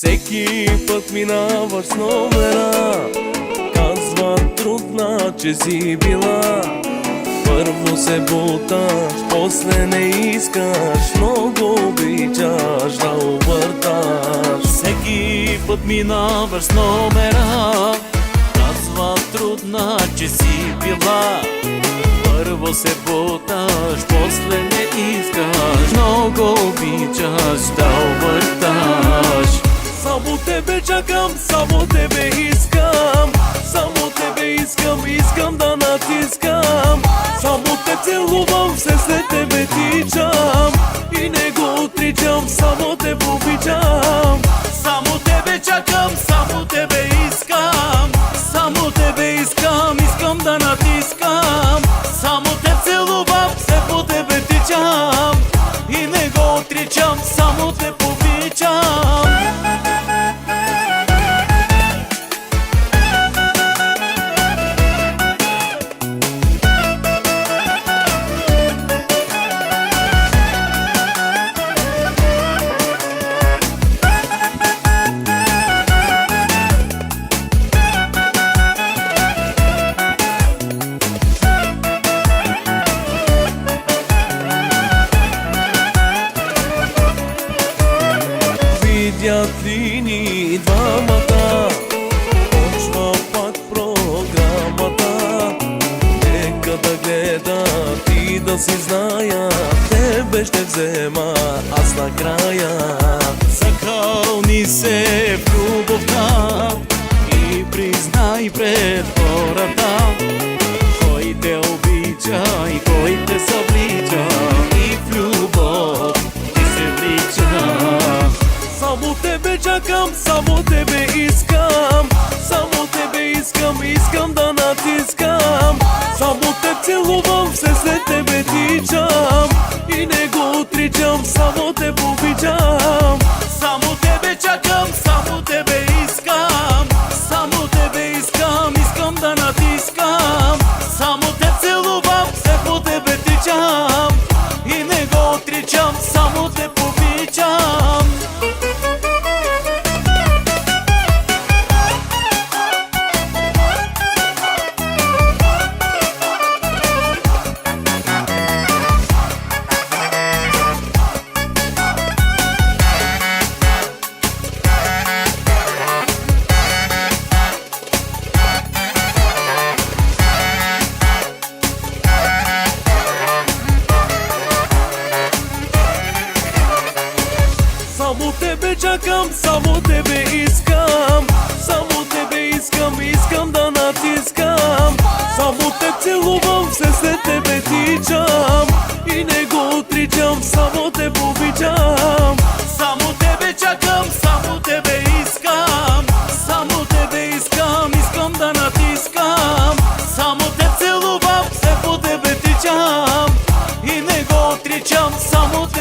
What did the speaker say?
Всеки път минаваш с номера, казва трудна, че си била. Първо се буташ, после не искаш, много обичаш да обърташ. Всеки път минаваш с номера, казва трудна, че си била. Първо се буташ, после не искаш, много обичаш да обърташ. Само тебе чакам, само тебе искам, само тебе искам, искам да натискам. Само те целувам, все след тебе тичам и не го отричам, само те обичам. Само тебе чакам, само тебе искам, само тебе искам, искам да натискам. Само те целувам, все по тебе тичам и не го отричам, само те обичам. Видят ли ни двамата, почва пак програмата. Нека да гледат и да си знаят, тебе ще взема аз накрая. Закълни се в любовта и признай пред хората, кой те обича и кой те съвлича, и в любов ти се влича. Само тебе чакам, само тебе искам, само тебе искам, искам да натискам. Само те целувам, все след тебе тичам и не го отричам, само те обичам. Само тебе чакам, само тебе искам, само тебе искам, искам да натискам. Само те целувам, все по тебе тичам и не го отричам, само те обичам. Само тебе чакам, само тебе искам, само тебе искам, искам да натискам. Само те целувам, все след тебе тичам и не го отричам, само те обичам. Само тебе чакам, само тебе искам, само тебе искам, искам да натискам. Само те целувам, все по тебе тичам и не го отричам, само те